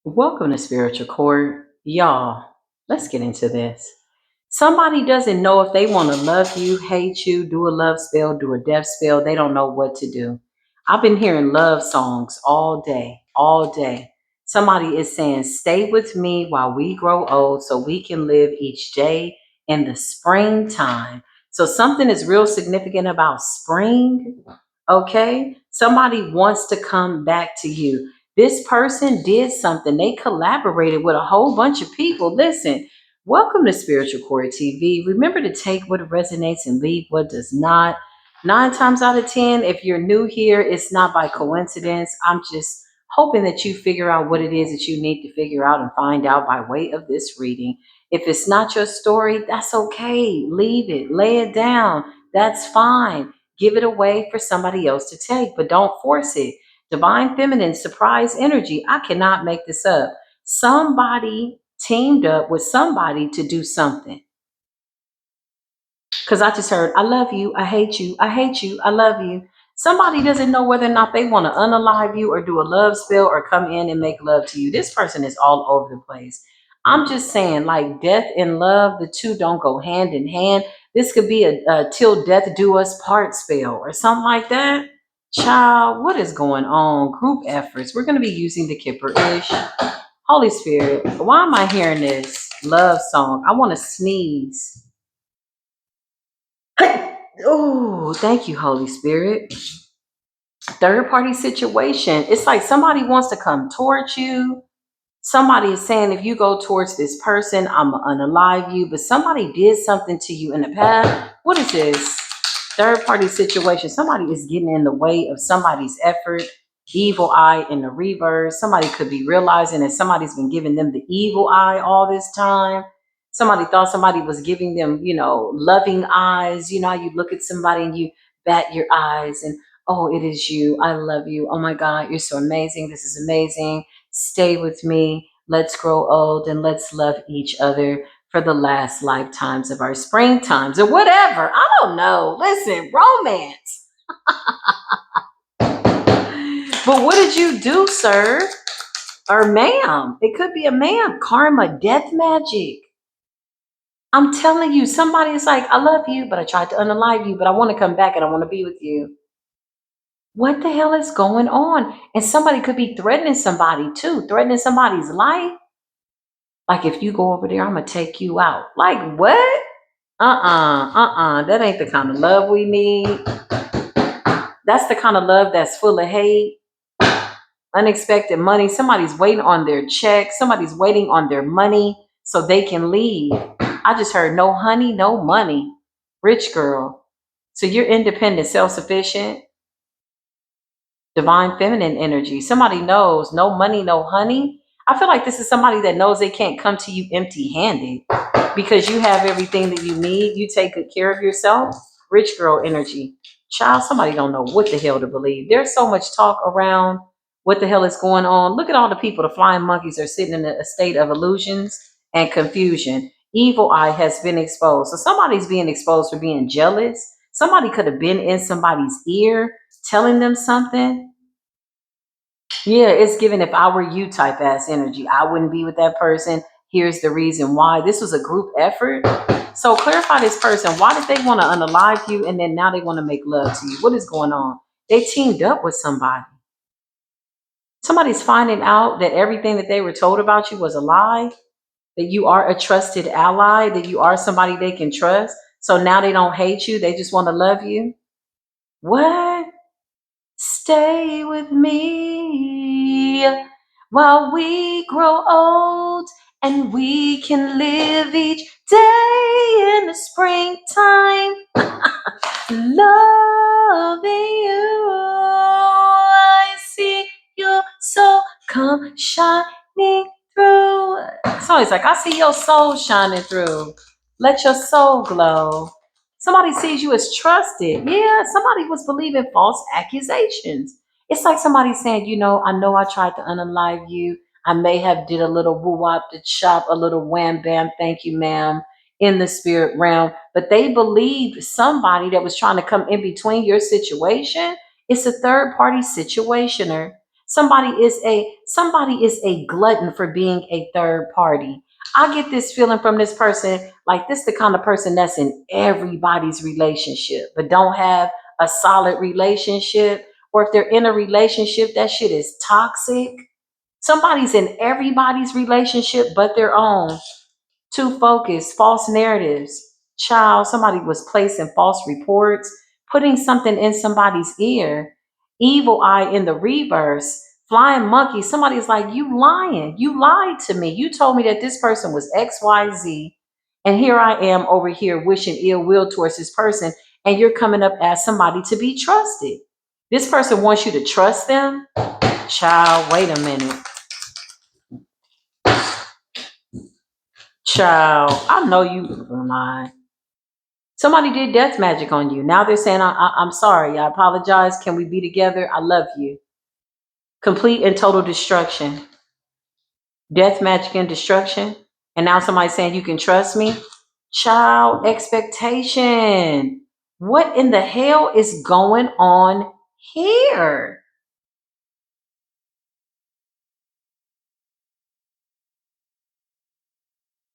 Welcome to Spiritual Court. Y'all, let's get into this. Somebody doesn't know if they want to love you, hate you, do a love spell, do a death spell. They don't know what to do. I've been hearing love songs all day, all day. Somebody is saying, stay with me while we grow old so we can live each day in the springtime. So something is real significant about spring. Okay. Somebody wants to come back to you. This person did something. They collaborated with a whole bunch of people. Listen, welcome to Spiritual Core TV. Remember to take what resonates and leave what does not. 9 times out of 10, if you're new here, it's not by coincidence. I'm just hoping that you figure out what it is that you need to figure out and find out by way of this reading. If it's not your story, that's okay. Leave it, lay it down. That's fine. Give it away for somebody else to take, but don't force it. Divine feminine surprise energy. I cannot make this up. Somebody teamed up with somebody to do something. Because I just heard, I love you, I hate you, I hate you, I love you. Somebody doesn't know whether or not they want to unalive you or do a love spell or come in and make love to you. This person is all over the place. I'm just saying, like death and love, the two don't go hand in hand. This could be a till death do us part spell or something like that. Child, what is going on? Group efforts. We're going to be using the Kipper-ish. Holy Spirit, why am I hearing this love song? I want to sneeze. Oh, thank you, Holy Spirit. Third party situation. It's like somebody wants to come towards you. Somebody is saying, if you go towards this person, I'm going to unalive you. But somebody did something to you in the past. What is this? Third party situation. Somebody is getting in the way of somebody's effort. Evil eye in the reverse. Somebody could be realizing that somebody's been giving them the evil eye all this time. Somebody thought somebody was giving them, loving eyes. You know how you look at somebody and you bat your eyes and, oh, it is you. I love you. Oh my God, you're so amazing. This is amazing. Stay with me. Let's grow old and let's love each other for the last lifetimes of our springtimes or whatever. I don't know. Listen, romance. But what did you do, sir? Or ma'am? It could be a ma'am. Karma, death magic. I'm telling you, somebody is like, I love you, but I tried to unalive you, but I want to come back and I want to be with you. What the hell is going on? And somebody could be threatening somebody too, threatening somebody's life. Like, if you go over there, I'm going to take you out. Like, what? That ain't the kind of love we need. That's the kind of love that's full of hate, unexpected money. Somebody's waiting on their check. Somebody's waiting on their money so they can leave. I just heard no honey, no money. Rich girl. So you're independent, self-sufficient, divine feminine energy. Somebody knows no money, no honey. I feel like this is somebody that knows they can't come to you empty-handed because you have everything that you need. You take good care of yourself. Rich girl energy. Child, somebody don't know what the hell to believe. There's so much talk around what the hell is going on. Look at all the people. The flying monkeys are sitting in a state of illusions and confusion. Evil eye has been exposed. So somebody's being exposed for being jealous. Somebody could have been in somebody's ear telling them something. Yeah, it's given if I were you type ass energy. I wouldn't be with that person. Here's the reason why. This was a group effort. So clarify this person. Why did they want to unalive you and then now they want to make love to you? What is going on? They teamed up with somebody. Somebody's finding out that everything that they were told about you was a lie, that you are a trusted ally, that you are somebody they can trust. So now they don't hate you. They just want to love you. What? Stay with me while we grow old and we can live each day in the springtime. Loving you, I see your soul come shining through. So it's like, I see your soul shining through. Let your soul glow. Somebody sees you as trusted. Yeah, somebody was believing false accusations. It's like somebody saying, I know I tried to unalive you. I may have did a little woo-wop to chop, a little wham bam, thank you, ma'am, in the spirit realm. But they believed somebody that was trying to come in between your situation. It's a third party situationer. Somebody is a glutton for being a third party. I get this feeling from this person, like this the kind of person that's in everybody's relationship, but don't have a solid relationship. Or if they're in a relationship, that shit is toxic. Somebody's in everybody's relationship but their own. Too focused, false narratives. Child, somebody was placing false reports, putting something in somebody's ear. Evil eye in the reverse. Flying monkey. Somebody's like, you lying. You lied to me. You told me that this person was XYZ. And here I am over here wishing ill will towards this person. And you're coming up as somebody to be trusted. This person wants you to trust them. Child, wait a minute. Child, I know you lying. Somebody did death magic on you. Now they're saying, I'm sorry. I apologize. Can we be together? I love you. Complete and total destruction. Death magic and destruction. And now somebody's saying, you can trust me. Child, expectation. What in the hell is going on here?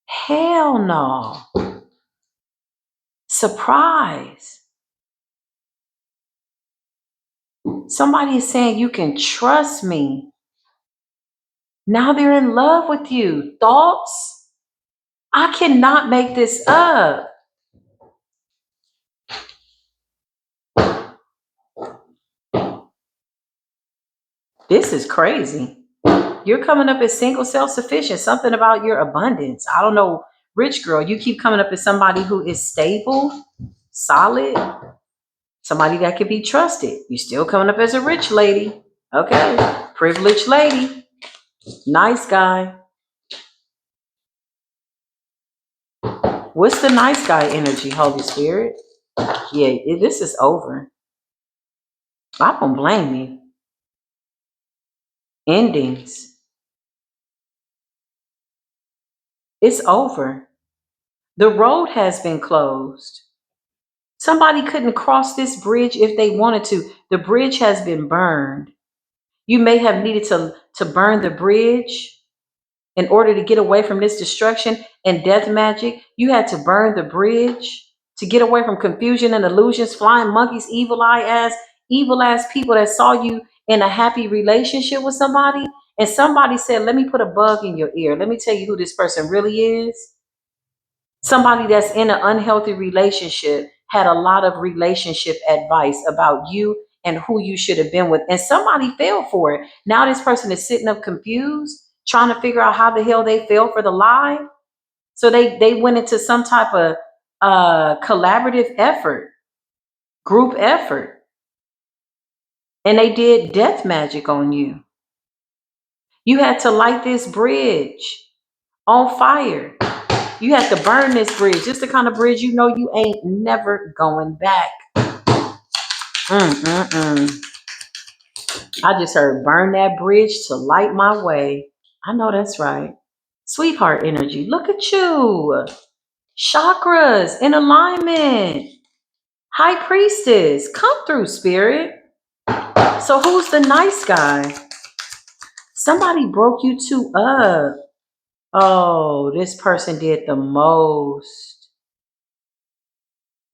Hell no. Surprise. Somebody is saying, you can trust me. Now they're in love with you. Thoughts? I cannot make this up. This is crazy. You're coming up as single, self-sufficient, something about your abundance. I don't know, rich girl, you keep coming up as somebody who is stable, solid, somebody that can be trusted. You're still coming up as a rich lady. Okay, privileged lady, nice guy. What's the nice guy energy, Holy Spirit? Yeah, this is over. I don't blame you. Endings. It's over. The road has been closed. Somebody couldn't cross this bridge if they wanted to. The bridge has been burned. You may have needed to burn the bridge in order to get away from this destruction and death magic. You had to burn the bridge to get away from confusion and illusions, flying monkeys, evil ass people that saw you in a happy relationship with somebody. And somebody said, let me put a bug in your ear. Let me tell you who this person really is. Somebody that's in an unhealthy relationship had a lot of relationship advice about you and who you should have been with. And somebody fell for it. Now this person is sitting up confused, trying to figure out how the hell they fell for the lie. So they went into some type of collaborative effort, group effort, and they did death magic on you. You had to light this bridge on fire. You have to burn this bridge. Just the kind of bridge you know you ain't never going back. Mm-mm-mm. I just heard burn that bridge to light my way. I know that's right. Sweetheart energy. Look at you. Chakras in alignment. High priestess. Come through, spirit. So who's the nice guy? Somebody broke you two up. Oh, this person did the most.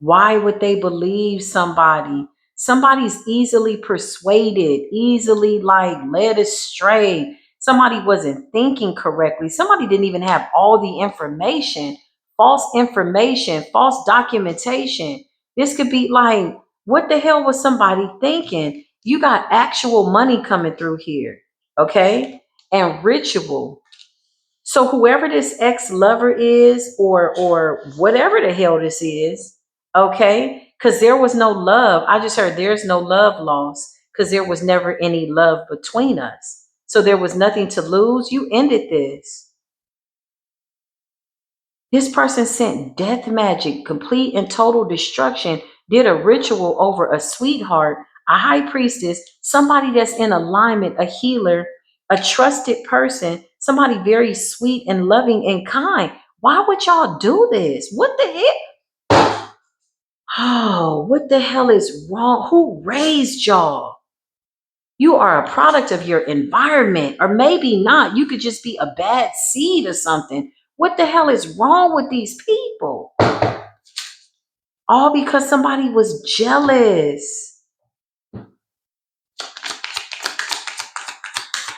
Why would they believe somebody? Somebody's easily persuaded, easily like led astray. Somebody wasn't thinking correctly. Somebody didn't even have all the information, false documentation. This could be like, what the hell was somebody thinking? You got actual money coming through here, okay? And ritual. So whoever this ex-lover is, or whatever the hell this is, okay? Because there was no love. I just heard there's no love lost because there was never any love between us. So there was nothing to lose. You ended this. This person sent death magic, complete and total destruction, did a ritual over a sweetheart, a high priestess, somebody that's in alignment, a healer, a trusted person, somebody very sweet and loving and kind. Why would y'all do this? What the heck? Oh, what the hell is wrong? Who raised y'all? You are a product of your environment, or maybe not. You could just be a bad seed or something. What the hell is wrong with these people? All because somebody was jealous.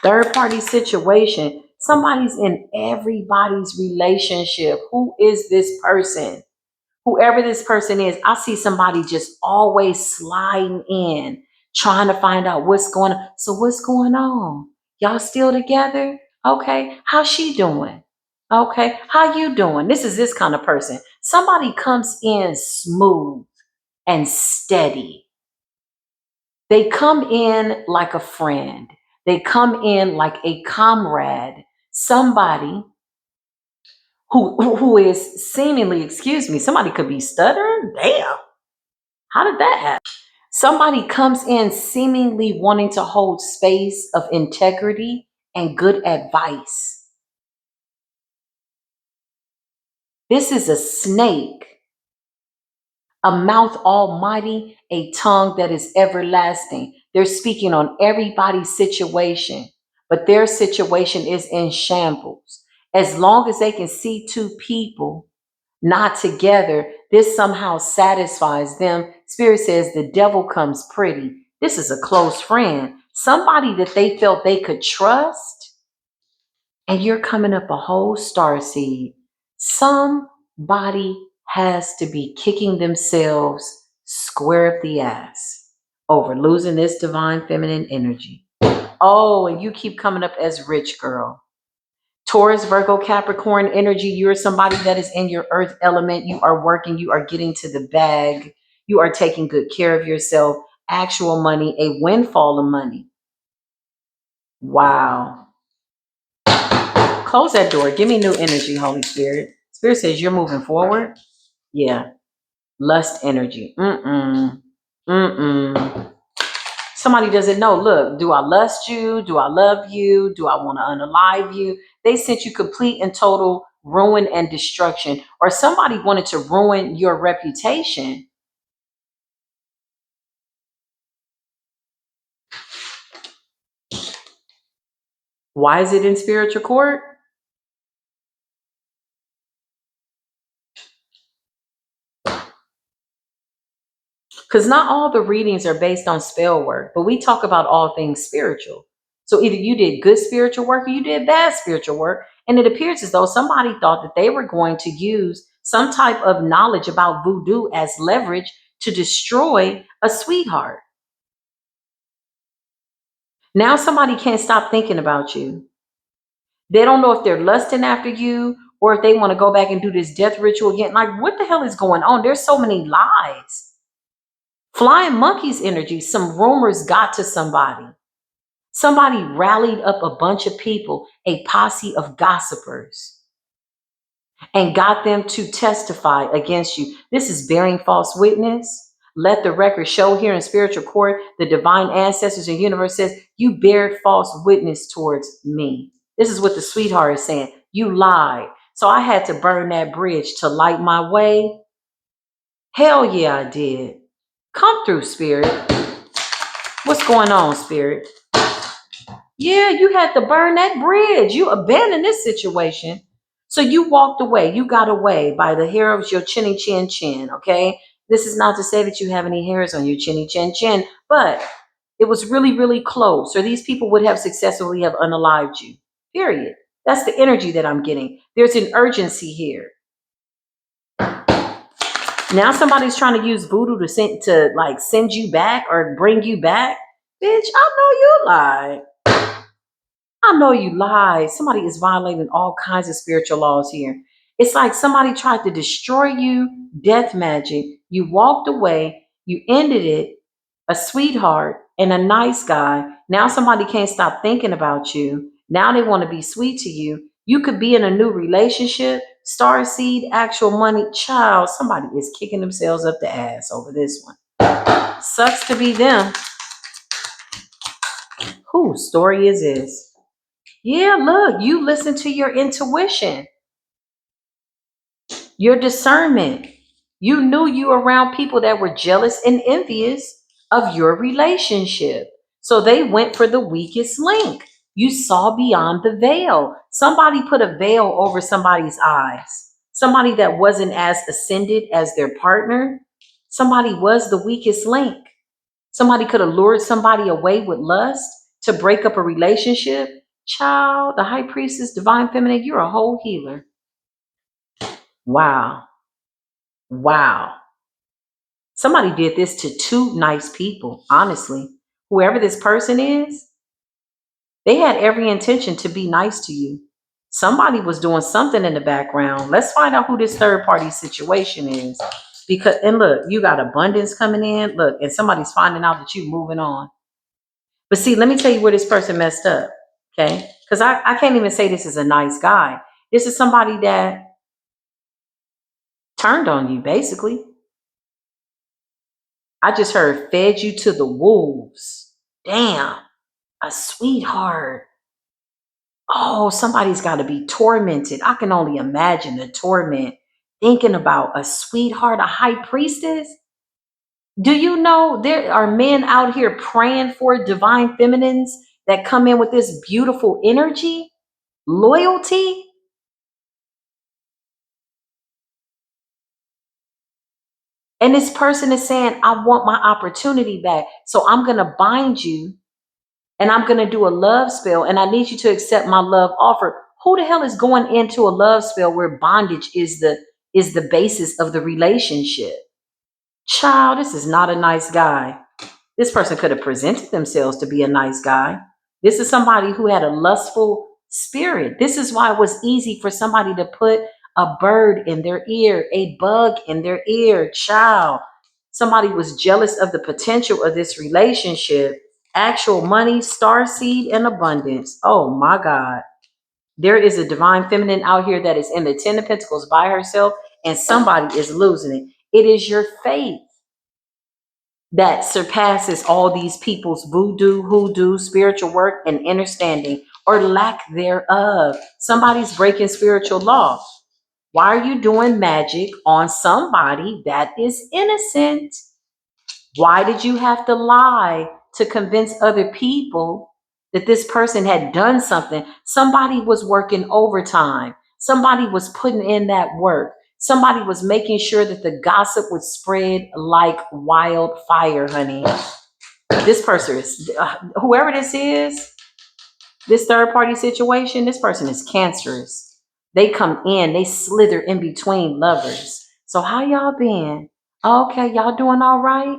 Third party situation. Somebody's in everybody's relationship. Who is this person? Whoever this person is, I see somebody just always sliding in, trying to find out what's going on. So what's going on? Y'all still together? Okay. How's she doing? Okay. How you doing? This is this kind of person. Somebody comes in smooth and steady. They come in like a friend. They come in like a comrade. Somebody who is seemingly, excuse me, somebody could be stuttering. Damn. How did that happen? Somebody comes in seemingly wanting to hold space of integrity and good advice. This is a snake, a mouth almighty, a tongue that is everlasting. They're speaking on everybody's situation, but their situation is in shambles. As long as they can see two people not together, this somehow satisfies them. Spirit says the devil comes pretty. This is a close friend, somebody that they felt they could trust, and you're coming up a whole star seed. Somebody has to be kicking themselves square up the ass over losing this divine feminine energy. Oh, and you keep coming up as rich girl. Taurus, Virgo, Capricorn energy, you're somebody that is in your earth element. You are working, you are getting to the bag, you are taking good care of yourself. Actual money, a windfall of money. Wow. Close that door. Give me new energy, Holy Spirit. Spirit says you're moving forward. Yeah. Lust energy. Mm-mm. Mm-mm. Somebody doesn't know. Look, do I lust you? Do I love you? Do I want to unalive you? They sent you complete and total ruin and destruction. Or somebody wanted to ruin your reputation. Why is it in spiritual court? Because not all the readings are based on spell work, but we talk about all things spiritual. So either you did good spiritual work or you did bad spiritual work. And it appears as though somebody thought that they were going to use some type of knowledge about voodoo as leverage to destroy a sweetheart. Now somebody can't stop thinking about you. They don't know if they're lusting after you or if they want to go back and do this death ritual again. Like, what the hell is going on? There's so many lies. Flying monkeys energy, some rumors got to somebody. Somebody rallied up a bunch of people, a posse of gossipers, and got them to testify against you. This is bearing false witness. Let the record show here in spiritual court, the divine ancestors and universe says, you bared false witness towards me. This is what the sweetheart is saying. You lied. So I had to burn that bridge to light my way. Hell yeah, I did. Come through, spirit. What's going on, spirit? Yeah, you had to burn that bridge. You abandoned this situation. So you walked away. You got away by the hair of your chinny chin chin, okay? This is not to say that you have any hairs on your chinny chin chin, but it was really, really close. Or these people would have successfully have unalived you, period. That's the energy that I'm getting. There's an urgency here. Now somebody's trying to use voodoo to send you back or bring you back. Bitch, I know you lied. I know you lied. Somebody is violating all kinds of spiritual laws here. It's like somebody tried to destroy you, death magic. You walked away, you ended it, a sweetheart and a nice guy. Now somebody can't stop thinking about you. Now they want to be sweet to you. You could be in a new relationship, star seed, actual money. Child, somebody is kicking themselves up the ass over this one. Sucks to be them. Whose story is this? Yeah, look, you listen to your intuition, your discernment. You knew you were around people that were jealous and envious of your relationship. So they went for the weakest link. You saw beyond the veil. Somebody put a veil over somebody's eyes. Somebody that wasn't as ascended as their partner. Somebody was the weakest link. Somebody could have lured somebody away with lust to break up a relationship. Child, the high priestess, divine feminine, you're a whole healer. Wow. Wow. Somebody did this to two nice people, honestly. Whoever this person is, they had every intention to be nice to you. Somebody was doing something in the background. Let's find out who this third party situation is. Because, and look, you got abundance coming in. Look, and somebody's finding out that you're moving on. But see, let me tell you where this person messed up. Okay. Because I can't even say this is a nice guy. This is somebody that turned on you, basically. I just heard fed you to the wolves. Damn, a sweetheart. Oh, somebody's got to be tormented. I can only imagine the torment thinking about a sweetheart, a high priestess. Do you know there are men out here praying for divine feminines that come in with this beautiful energy, loyalty? And this person is saying, I want my opportunity back. So I'm going to bind you and I'm going to do a love spell and I need you to accept my love offer. Who the hell is going into a love spell where bondage is the basis of the relationship? Child, this is not a nice guy. This person could have presented themselves to be a nice guy. This is somebody who had a lustful spirit. This is why it was easy for somebody to put a bird in their ear, a bug in their ear. Child, somebody was jealous of the potential of this relationship. Actual money, star seed, and abundance. Oh my God. There is a divine feminine out here that is in the 10 of Pentacles by herself, and somebody is losing it. It is your faith that surpasses all these people's voodoo, hoodoo, spiritual work, and understanding or lack thereof. Somebody's breaking spiritual law. Why are you doing magic on somebody that is innocent? Why did you have to lie to convince other people that this person had done something? Somebody was working overtime. Somebody was putting in that work. Somebody was making sure that the gossip would spread like wildfire, honey. This person is, whoever this is, this third party situation, this person is cancerous. They come in, they slither in between lovers. So how y'all been? Okay, y'all doing all right?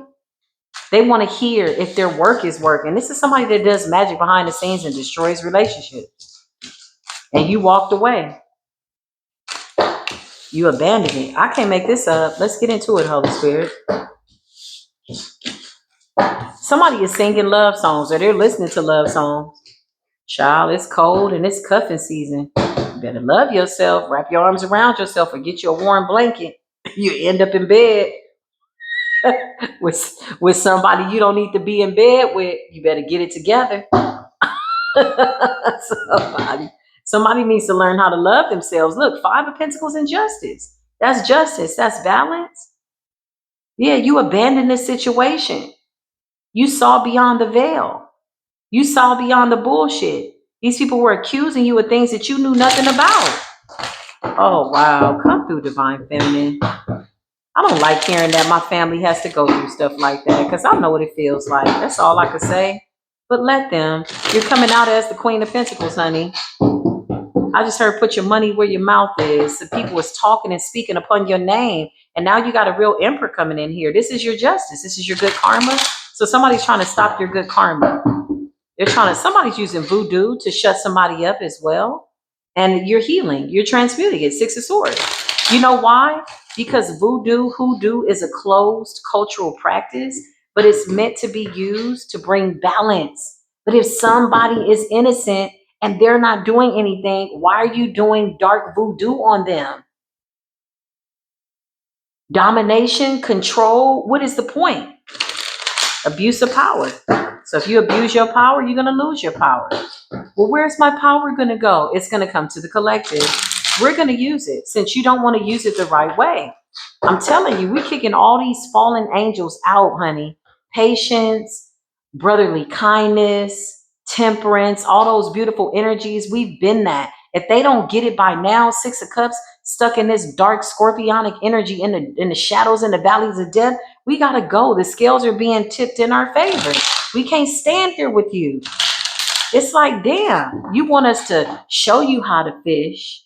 They want to hear if their work is working. This is somebody that does magic behind the scenes and destroys relationships. And you walked away. You abandoned it. I can't make this up. Let's get into it, Holy Spirit. Somebody is singing love songs or they're listening to love songs. Child, it's cold and it's cuffing season. You better love yourself. Wrap your arms around yourself or get you a warm blanket. You end up in bed with somebody you don't need to be in bed with. You better get it together. somebody needs to learn how to love themselves. Look, 5 of Pentacles and justice. That's justice. That's balance. Yeah, you abandoned this situation. You saw beyond the veil. You saw beyond the bullshit. These people were accusing you of things that you knew nothing about. Oh, wow. Come through, divine feminine. I don't like hearing that my family has to go through stuff like that because I know what it feels like. That's all I could say. But let them. You're coming out as the Queen of Pentacles, honey. I just heard put your money where your mouth is. The people was talking and speaking upon your name. And now you got a real emperor coming in here. This is your justice. This is your good karma. So somebody's trying to stop your good karma. Somebody's using voodoo to shut somebody up as well. And you're healing. You're transmuting it. 6 of Swords. You know why? Because hoodoo is a closed cultural practice, but it's meant to be used to bring balance. But if somebody is innocent and they're not doing anything, why are you doing dark voodoo on them? Domination, control, what is the point? Abuse of power. So if you abuse your power, you're going to lose your power. Well, where's my power going to go? It's going to come to the collective. We're going to use it since you don't want to use it the right way. I'm telling you, we're kicking all these fallen angels out, honey. Patience, brotherly kindness, temperance, all those beautiful energies. We've been that. If they don't get it by now, Six of Cups stuck in this dark scorpionic energy in the shadows and the valleys of death, we gotta go. The scales are being tipped in our favor. We can't stand here with you. It's like, damn, you want us to show you how to fish.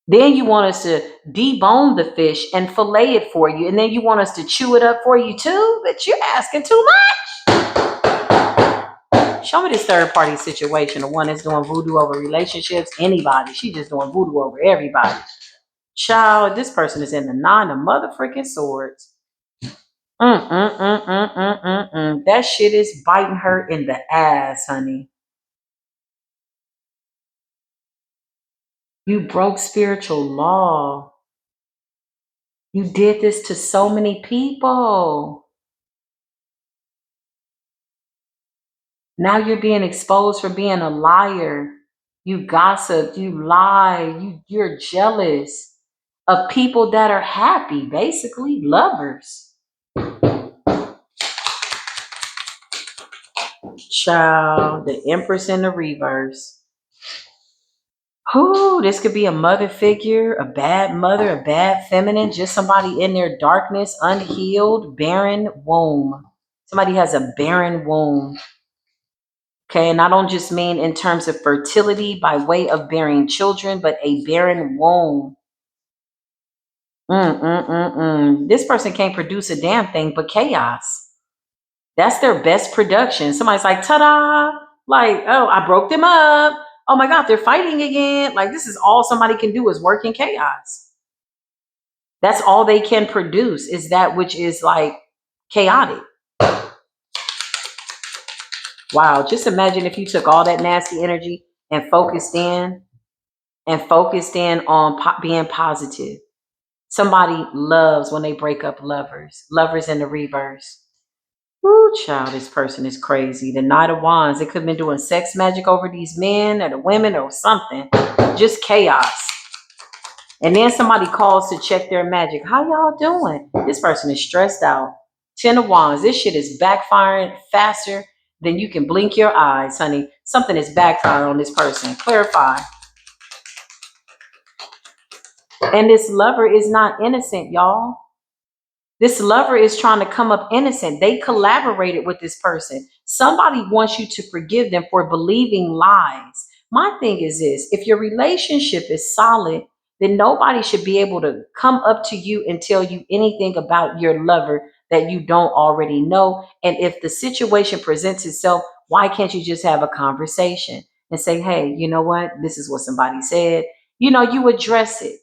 Then you want us to debone the fish and fillet it for you. And then you want us to chew it up for you too? But you're asking too much. Show me this third party situation. The one that's doing voodoo over relationships. Anybody. She just doing voodoo over everybody. Child, this person is in the 9 of motherfucking swords. That shit is biting her in the ass, honey. You broke spiritual law. You did this to so many people. Now you're being exposed for being a liar. You gossip, you lie, you're jealous of people that are happy, basically lovers. Child, the Empress in the reverse. Who? This could be a mother figure, a bad mother, a bad feminine, just somebody in their darkness, unhealed, barren womb. Somebody has a barren womb. Okay, and I don't just mean in terms of fertility by way of bearing children, but a barren womb. This person can't produce a damn thing but chaos. That's their best production. Somebody's like, ta-da! Like, oh, I broke them up. Oh my God, they're fighting again. Like, this is all somebody can do is work in chaos. That's all they can produce is that which is like chaotic. Wow, just imagine if you took all that nasty energy and focused in on being positive. Somebody loves when they break up lovers. Lovers in the reverse. Woo, child, this person is crazy. The Knight of Wands. They could have been doing sex magic over these men or the women or something. Just chaos. And then somebody calls to check their magic. How y'all doing? This person is stressed out. 10 of Wands. This shit is backfiring faster than you can blink your eyes, honey. Something is backfiring on this person. Clarify. And this lover is not innocent, y'all. This lover is trying to come up innocent. They collaborated with this person. Somebody wants you to forgive them for believing lies. My thing is this, if your relationship is solid, then nobody should be able to come up to you and tell you anything about your lover that you don't already know. And if the situation presents itself, why can't you just have a conversation and say, hey, you know what? This is what somebody said. You address it.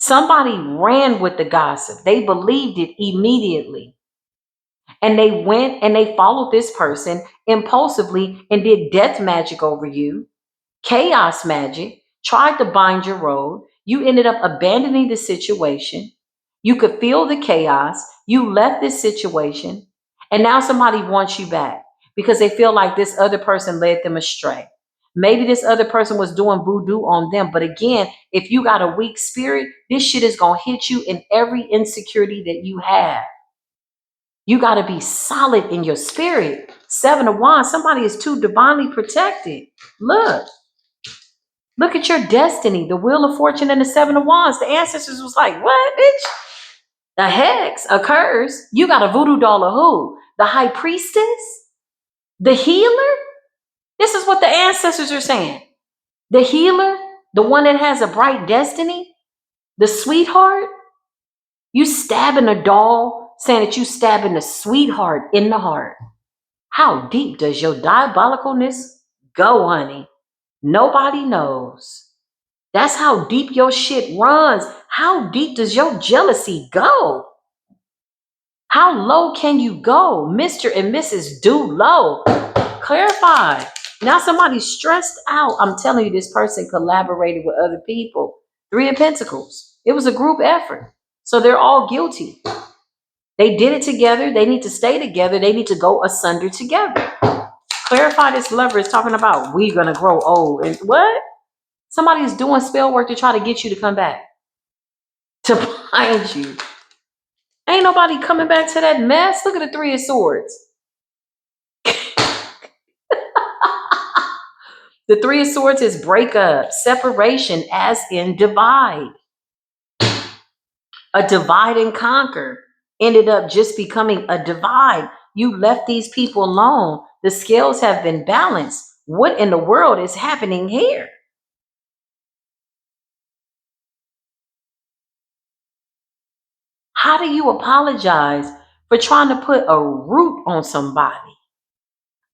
Somebody ran with the gossip. They believed it immediately. And they went and they followed this person impulsively and did death magic over you, chaos magic, tried to bind your road. You ended up abandoning the situation. You could feel the chaos. You left this situation. And now somebody wants you back because they feel like this other person led them astray. Maybe this other person was doing voodoo on them. But again, if you got a weak spirit, this shit is going to hit you in every insecurity that you have. You got to be solid in your spirit. 7 of Wands, somebody is too divinely protected. Look at your destiny, the Wheel of Fortune and the 7 of Wands. The ancestors was like, what, bitch? The hex occurs. You got a voodoo doll of who? The high priestess? The healer? This is what the ancestors are saying. The healer, the one that has a bright destiny, the sweetheart. You stabbing a doll, saying that you stabbing the sweetheart in the heart. How deep does your diabolicalness go, honey? Nobody knows. That's how deep your shit runs. How deep does your jealousy go? How low can you go? Mr. and Mrs. Do Low. Clarify. Now somebody's stressed out. I'm telling you, this person collaborated with other people. 3 of Pentacles. It was a group effort. So they're all guilty. They did it together. They need to stay together. They need to go asunder together. Clarify, this lover is talking about we're going to grow old. And what? Somebody's doing spell work to try to get you to come back. To find you. Ain't nobody coming back to that mess. Look at the 3 of Swords. The Three of Swords is breakup, separation, as in divide. A divide and conquer ended up just becoming a divide. You left these people alone. The scales have been balanced. What in the world is happening here? How do you apologize for trying to put a root on somebody?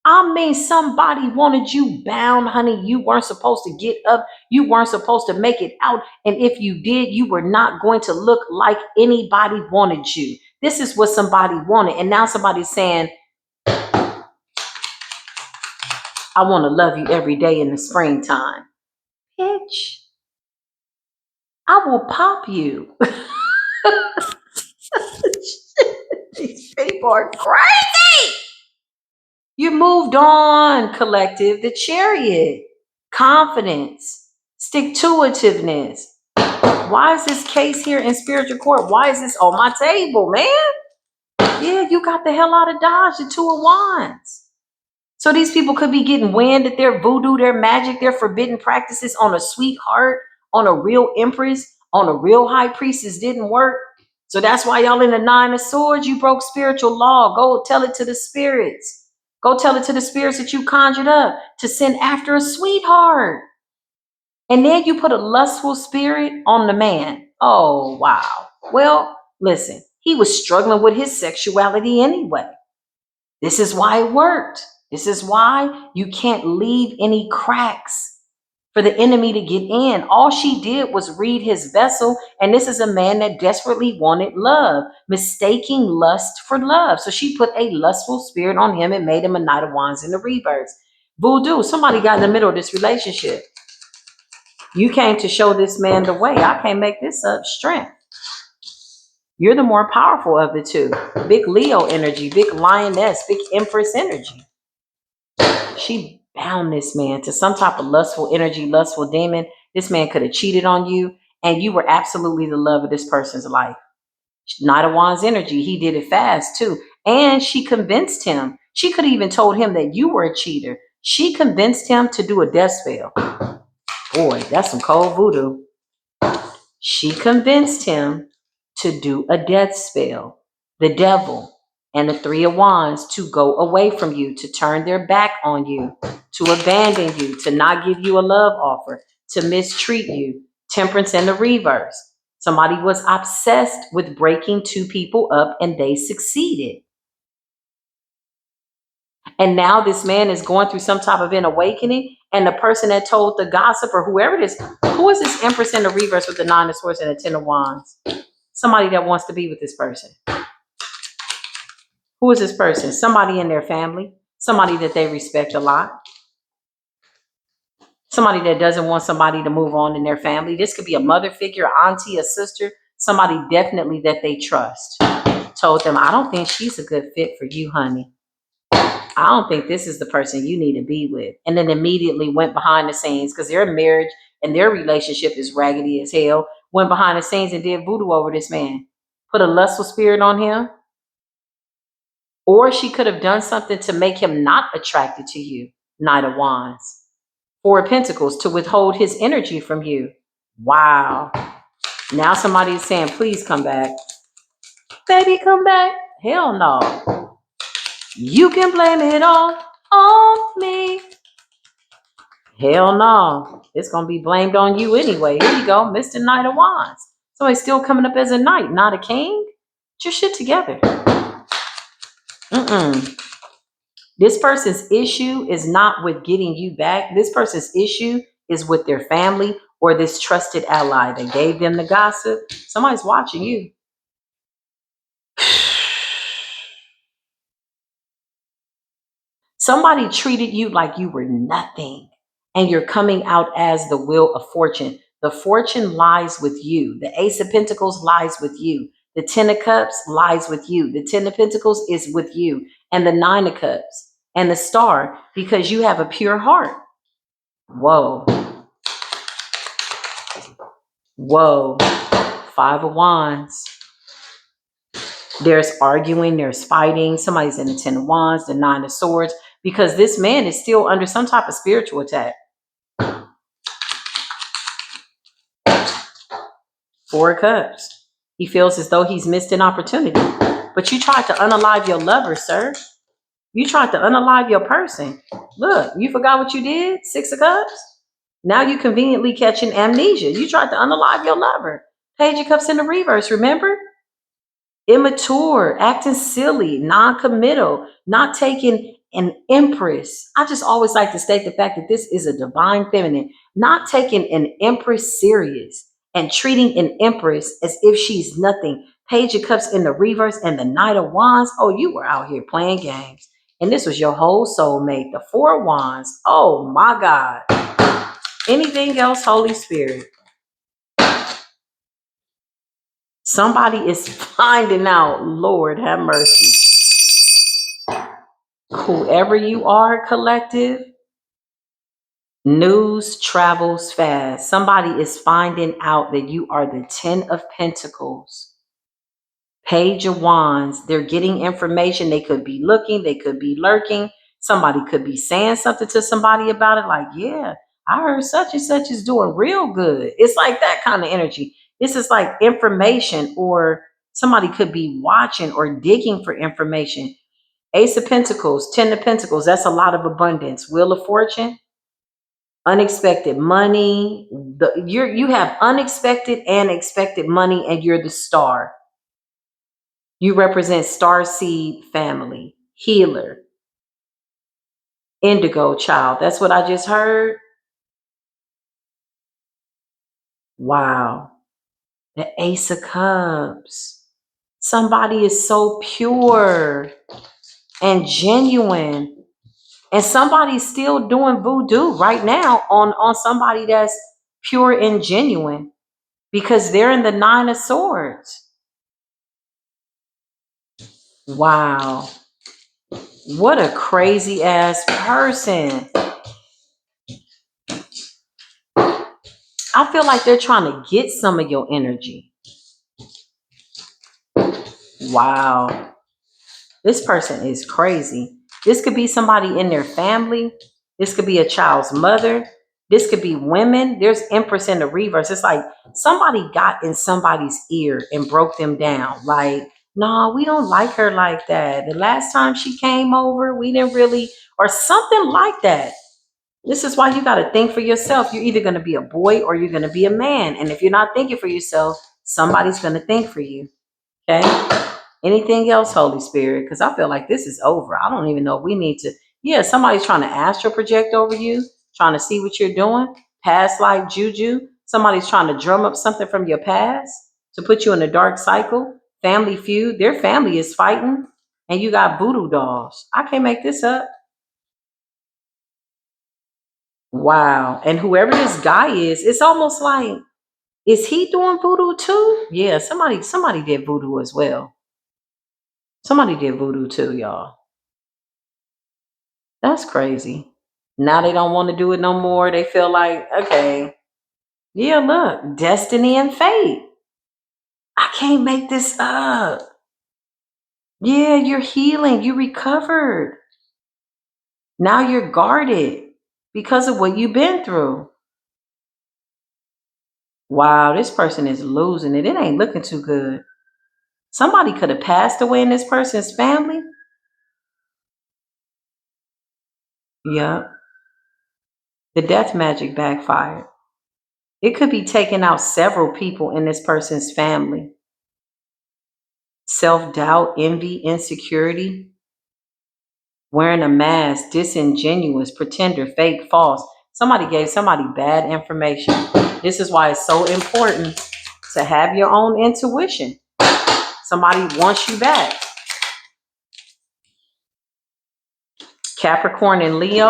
I mean, somebody wanted you bound, honey. You weren't supposed to get up. You weren't supposed to make it out. And if you did, you were not going to look like anybody wanted you. This is what somebody wanted. And now somebody's saying, I want to love you every day in the springtime. Bitch, I will pop you. These people are crazy. You moved on, collective. The Chariot. Confidence. Stick-to-itiveness. Why is this case here in spiritual court? Why is this on my table, man? Yeah, you got the hell out of Dodge, the Two of Wands. So these people could be getting wind that their voodoo, their magic, their forbidden practices on a sweetheart, on a real empress, on a real high priestess didn't work. So that's why y'all in the Nine of Swords, you broke spiritual law. Go tell it to the spirits. Go tell it to the spirits that you conjured up to send after a sweetheart. And then you put a lustful spirit on the man. Oh, wow. Well, listen, he was struggling with his sexuality anyway. This is why it worked. This is why you can't leave any cracks for the enemy to get in. All she did was read his vessel, and this is a man that desperately wanted love, mistaking lust for love. So she put a lustful spirit on him and made him a Knight of Wands in the reverse. Voodoo, somebody got in the middle of this relationship. You came to show this man the way. I can't make this up. Strength. You're the more powerful of the two. Big Leo energy, big lioness, big empress energy. She bound this man to some type of lustful energy, lustful demon. This man could have cheated on you, and you were absolutely the love of this person's life. Knight of Wands energy. He did it fast too. And she convinced him. She could have even told him that you were a cheater. She convinced him to do a death spell. Boy, that's some cold voodoo. She convinced him to do a death spell. The devil and the Three of Wands to go away from you, to turn their back on you, to abandon you, to not give you a love offer, to mistreat you. Temperance and the reverse. Somebody was obsessed with breaking two people up and they succeeded. And now this man is going through some type of an awakening. And the person that told the gossip or whoever it is, who is this Empress in the reverse with the Nine of Swords and the Ten of Wands? Somebody that wants to be with this person. Who is this person? Somebody in their family. Somebody that they respect a lot. Somebody that doesn't want somebody to move on in their family. This could be a mother figure, auntie, a sister, somebody definitely that they trust. Told them, I don't think she's a good fit for you, honey. I don't think this is the person you need to be with. And then immediately went behind the scenes because their marriage and their relationship is raggedy as hell. Went behind the scenes and did voodoo over this man. Put a lustful spirit on him. Or she could have done something to make him not attracted to you. Knight of Wands. Four of Pentacles to withhold his energy from you. Wow. Now somebody is saying, please come back. Baby, come back. Hell no. You can blame it all on me. Hell no. It's going to be blamed on you anyway. Here you go, Mr. Knight of Wands. Somebody's still coming up as a knight, not a king. Get your shit together. This person's issue is not with getting you back. This person's issue is with their family or this trusted ally that gave them the gossip. Somebody's watching you. Somebody treated you like you were nothing, and you're coming out as the wheel of fortune. The fortune lies with you. The Ace of Pentacles lies with you. The Ten of Cups lies with you. The Ten of Pentacles is with you. And the Nine of Cups and the Star, because you have a pure heart. Whoa. Whoa. Five of Wands. There's arguing, there's fighting. Somebody's in the Ten of Wands, the Nine of Swords, because this man is still under some type of spiritual attack. Four of Cups. He feels as though he's missed an opportunity. But you tried to unalive your lover, sir. You tried to unalive your person. Look, you forgot what you did? Six of Cups. Now you conveniently catching amnesia. You tried to unalive your lover. Page of Cups in the reverse, remember? Immature, acting silly, non-committal, not taking an empress. I just always like to state the fact that this is a divine feminine, not taking an empress serious and treating an empress as if she's nothing. Page of Cups in the reverse and the Knight of Wands. Oh, you were out here playing games. And this was your whole soulmate, the Four of Wands. Oh my God. Anything else, Holy Spirit? Somebody is finding out, Lord have mercy. Whoever you are, collective, news travels fast. Somebody is finding out that you are the 10 of Pentacles, Page of Wands. They're getting information. They could be looking, they could be lurking. Somebody could be saying something to somebody about it, like, yeah, I heard such and such is doing real good. It's like that kind of energy. This is like information, or somebody could be watching or digging for information. Ace of Pentacles, 10 of Pentacles, that's a lot of abundance. Wheel of Fortune, unexpected money. You have unexpected and expected money, and you're the star. You represent star seed family, healer, indigo child. That's what I just heard. Wow. The Ace of Cups. Somebody is so pure and genuine. And somebody's still doing voodoo right now on somebody that's pure and genuine, because they're in the Nine of Swords. Wow. What a crazy ass person. I feel like they're trying to get some of your energy. Wow. This person is crazy. This could be somebody in their family. This could be a child's mother. This could be women. There's Empress in the reverse. It's like somebody got in somebody's ear and broke them down. Like, no, we don't like her like that. The last time she came over, we didn't really, or something like that. This is why you got to think for yourself. You're either going to be a boy or you're going to be a man. And if you're not thinking for yourself, somebody's going to think for you. Okay? Anything else, Holy Spirit? Because I feel like this is over. I don't even know if we need to. Yeah, somebody's trying to astral project over you, trying to see what you're doing. Past life juju. Somebody's trying to drum up something from your past to put you in a dark cycle. Family feud. Their family is fighting, and you got voodoo dolls. I can't make this up. Wow. And whoever this guy is, it's almost like, is he doing voodoo too? Yeah, somebody did voodoo as well. Somebody did voodoo too, y'all. That's crazy. Now they don't want to do it no more. They feel like, okay, yeah, look, destiny and fate. I can't make this up. Yeah, you're healing. You recovered. Now you're guarded because of what you've been through. Wow, this person is losing it. It ain't looking too good. Somebody could have passed away in this person's family. Yep. The death magic backfired. It could be taking out several people in this person's family. Self-doubt, envy, insecurity, wearing a mask, disingenuous, pretender, fake, false. Somebody gave somebody bad information. This is why it's so important to have your own intuition. Somebody wants you back. Capricorn and Leo,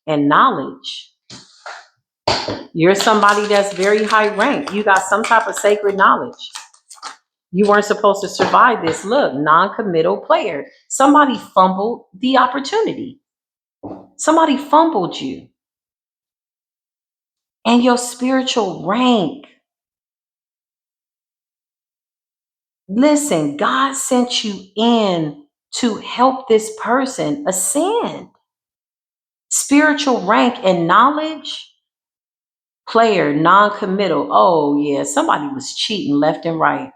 and knowledge. You're somebody that's very high ranked. You got some type of sacred knowledge. You weren't supposed to survive this. Look, non-committal player. Somebody fumbled the opportunity. Somebody fumbled you. And your spiritual rank. Listen, God sent you in to help this person ascend. Spiritual rank and knowledge. Player, non-committal. Oh yeah, somebody was cheating left and right.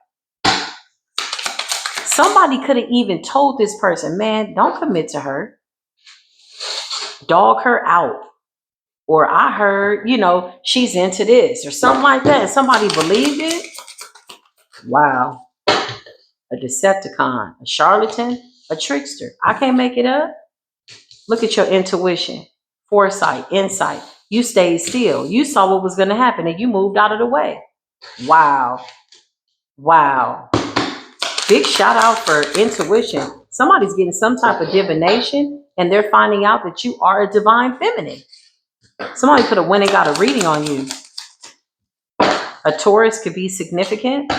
Somebody could have even told this person, man, don't commit to her. Dog her out. Or I heard, she's into this or something like that. Somebody believed it. Wow. A Decepticon, a charlatan, a trickster. I can't make it up. Look at your intuition, foresight, insight. You stayed still. You saw what was going to happen and you moved out of the way. Wow. Wow. Big shout out for intuition. Somebody's getting some type of divination and they're finding out that you are a divine feminine. Somebody could have went and got a reading on you. A Taurus could be significant.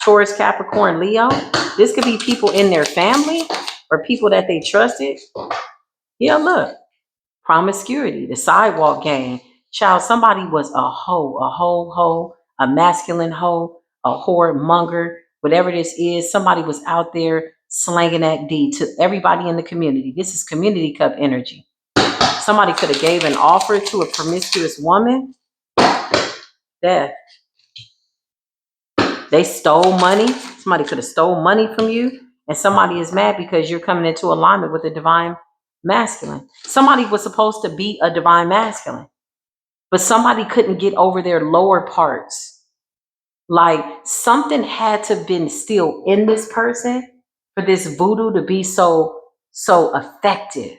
Taurus, Capricorn, Leo. This could be people in their family or people that they trusted. Yeah, look. Promiscuity, the sidewalk game. Child, somebody was a hoe, a masculine hoe, a whoremonger, whatever this is. Somebody was out there slanging that D to everybody in the community. This is community cup energy. Somebody could have gave an offer to a promiscuous woman. Death. They stole money. Somebody could have stole money from you. And somebody is mad because you're coming into alignment with the divine masculine. Somebody was supposed to be a divine masculine, but somebody couldn't get over their lower parts. Like something had to have been still in this person for this voodoo to be so effective,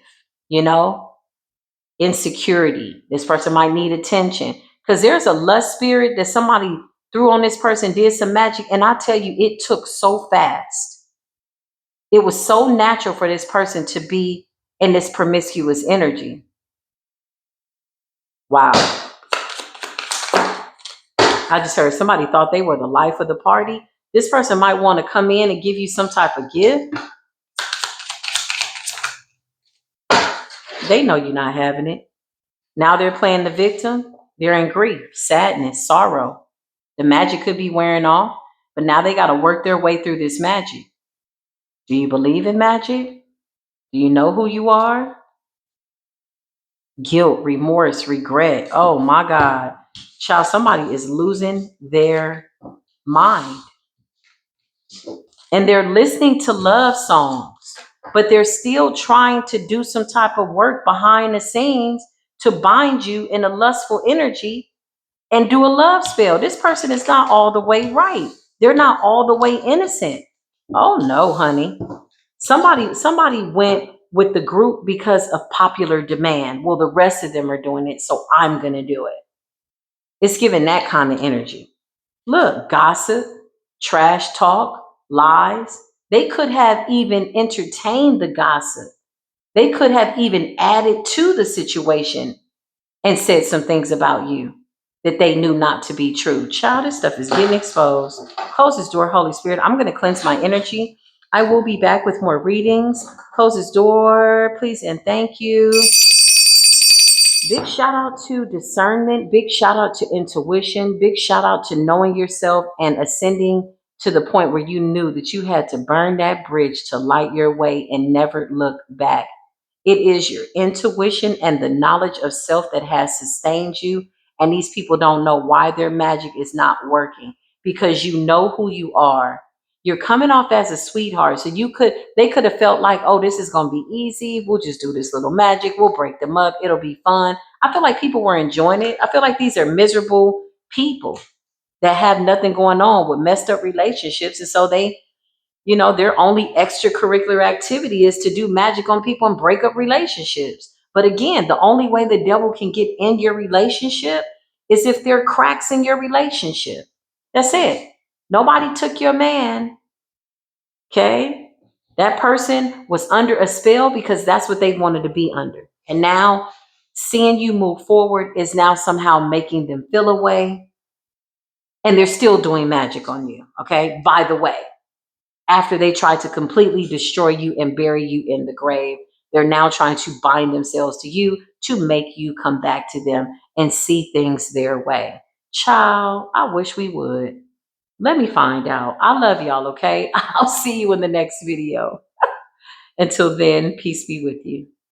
insecurity. This person might need attention because there's a lust spirit that somebody threw on this person, did some magic. And I tell you, it took so fast. It was so natural for this person to be in this promiscuous energy. Wow. I just heard somebody thought they were the life of the party. This person might want to come in and give you some type of gift. They know you're not having it. Now they're playing the victim. They're in grief, sadness, sorrow. The magic could be wearing off, but now they got to work their way through this magic. Do you believe in magic? Do you know who you are? Guilt, remorse, regret. Oh my God. Child, somebody is losing their mind. And they're listening to love songs, but they're still trying to do some type of work behind the scenes to bind you in a lustful energy and do a love spell. This person is not all the way right. They're not all the way innocent. Oh no, honey. Somebody went with the group because of popular demand. Well, the rest of them are doing it, so I'm going to do it. It's giving that kind of energy. Look, gossip, trash talk, lies. They could have even entertained the gossip. They could have even added to the situation and said some things about you that they knew not to be true. Child, this stuff is getting exposed. Close this door, Holy Spirit. I'm going to cleanse my energy. I will be back with more readings. Close this door, please, and thank you. Big shout out to discernment. Big shout out to intuition. Big shout out to knowing yourself and ascending to the point where you knew that you had to burn that bridge to light your way and never look back. It is your intuition and the knowledge of self that has sustained you. And these people don't know why their magic is not working because you know who you are. You're coming off as a sweetheart. So they could have felt like, oh, this is going to be easy. We'll just do this little magic. We'll break them up. It'll be fun. I feel like people were enjoying it. I feel like these are miserable people that have nothing going on with messed up relationships. And so their only extracurricular activity is to do magic on people and break up relationships. But again, the only way the devil can get in your relationship is if there are cracks in your relationship. That's it. Nobody took your man. Okay? That person was under a spell because that's what they wanted to be under. And now seeing you move forward is now somehow making them feel away. And they're still doing magic on you. Okay? By the way, after they tried to completely destroy you and bury you in the grave, they're now trying to bind themselves to you to make you come back to them and see things their way. Child, I wish we would. Let me find out. I love y'all, okay? I'll see you in the next video. Until then, peace be with you.